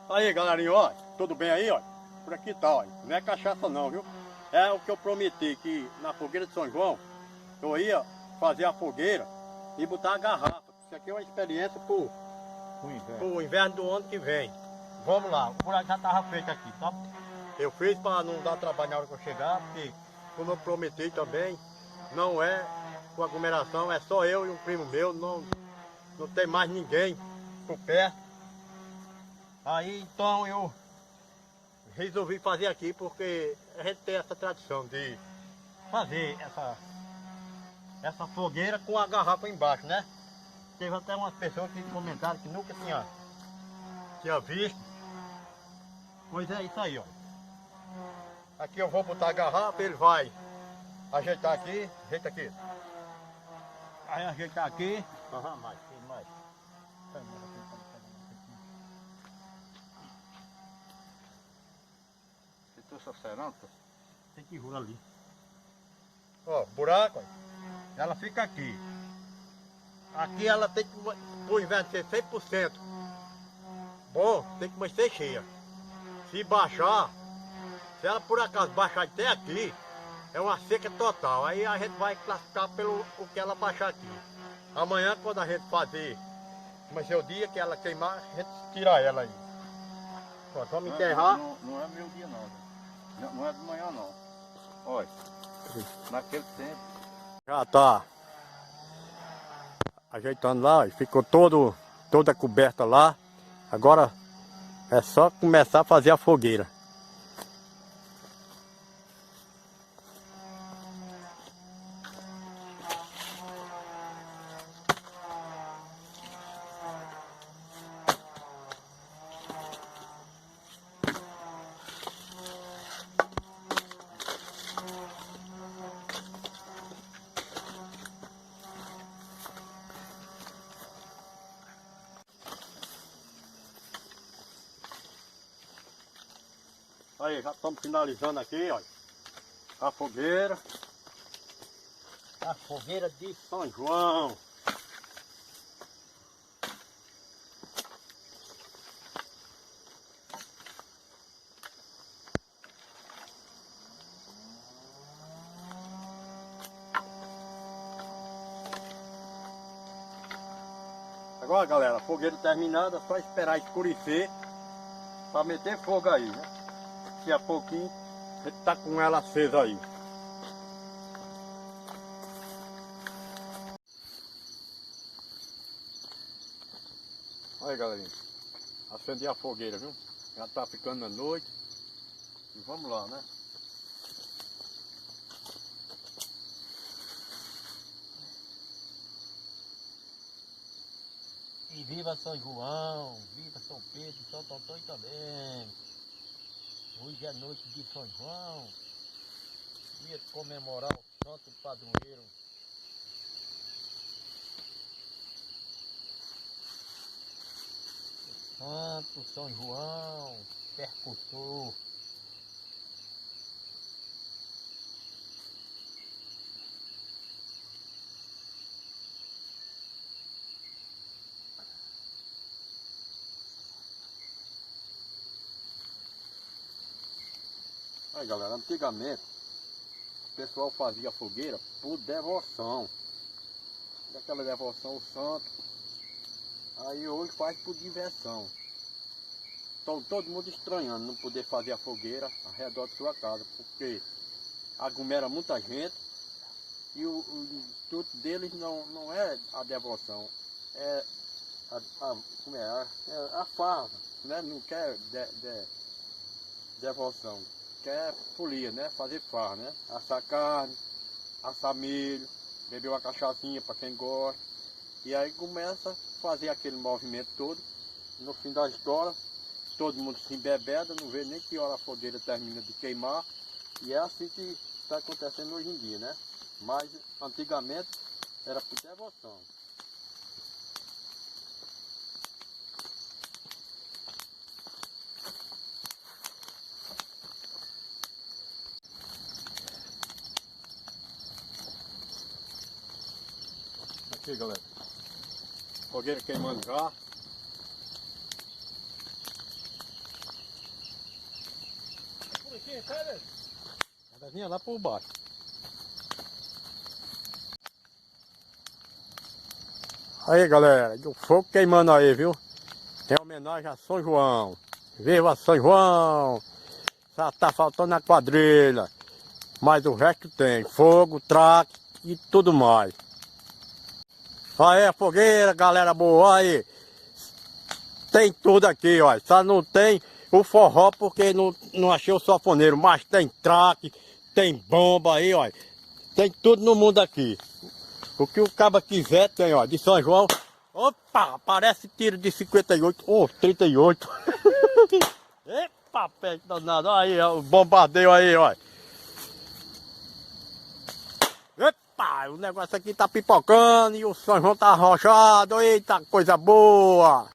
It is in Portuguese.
Aí, galerinha, ó, tudo bem aí, ó? Por aqui tá, ó. Não é cachaça não, viu? É o que eu prometi, que na fogueira de São João, eu ia fazer a fogueira e botar a garrafa. Isso aqui é uma experiência pro inverno do ano que vem. Vamos lá, o buraco já tava feito aqui, tá? Eu fiz para não dar trabalho na hora que eu chegar, porque como eu prometi também, não é com aglomeração, é só eu e um primo meu, não tem mais ninguém por perto. Aí então eu resolvi fazer aqui porque a gente tem essa tradição de fazer essa fogueira com a garrafa embaixo, né? Teve até umas pessoas que comentaram que nunca tinha visto. Pois é isso aí, ó. Aqui eu vou botar a garrafa, ele vai ajeitar aqui, ajeita aqui. Aí ajeitar aqui. Mais. Essa cerâmica? Tem que rolar ali. Ó, buraco, ó, ela fica aqui. Aqui ela tem que, pro inverno ser 100%. Bom, tem que ser cheia. Se baixar, se ela por acaso baixar até aqui, é uma seca total. Aí a gente vai classificar pelo o que ela baixar aqui. Amanhã, quando a gente fazer, mas é o dia que ela queimar, a gente tira ela aí. Pronto, vamos enterrar. Não é meio dia não. Não é de manhã não. Olha, naquele tempo. Já tá ajeitando lá, ficou toda coberta lá. Agora é só começar a fazer a fogueira. Aí, já estamos finalizando aqui, ó. A fogueira. A fogueira de São João. Agora, galera, a fogueira terminada, é só esperar escurecer para meter fogo aí, né? Daqui a pouquinho a gente tá com ela acesa aí. Olha, galerinha, acendi a fogueira, viu? Já tá ficando à noite. E vamos lá, né? E viva São João, viva São Pedro, Santo Antônio também. Hoje é noite de São João, dia de comemorar o santo padroeiro. Santo São João, percussor. Aí, galera, antigamente o pessoal fazia fogueira por devoção. Daquela devoção ao santo. Aí hoje faz por diversão. Estão todo mundo estranhando não poder fazer a fogueira ao redor de sua casa, porque aglomera muita gente e o intuito deles não é a devoção, é a farra, né? Não quer devoção, quer folia, né? Fazer farra, né? Assar carne, assar milho, beber uma cachaçinha para quem gosta. E aí começa a fazer aquele movimento todo. No fim da história, todo mundo se embebeda, não vê nem que hora a fogueira termina de queimar. E é assim que está acontecendo hoje em dia, né? Mas antigamente era por devoção. Aqui, galera. Fogueira queimando já. Ela vinha lá por baixo. Aí galera, o fogo queimando aí, viu? Em homenagem a São João. Viva São João! Só tá faltando a quadrilha. Mas o resto tem. Fogo, traque e tudo mais. Aí a fogueira, galera boa aí. Tem tudo aqui, ó. Só não tem o forró porque não achei o sanfoneiro. Mas tem traque, tem bomba aí, ó. Tem tudo no mundo aqui. O que o caba quiser tem, ó. De São João. Opa, parece tiro de 58 ou 38. Epa, pé danado. Aí, ó, o bombardeio aí, ó. Epa, o negócio aqui tá pipocando e o São João tá arrochado. Eita, coisa boa.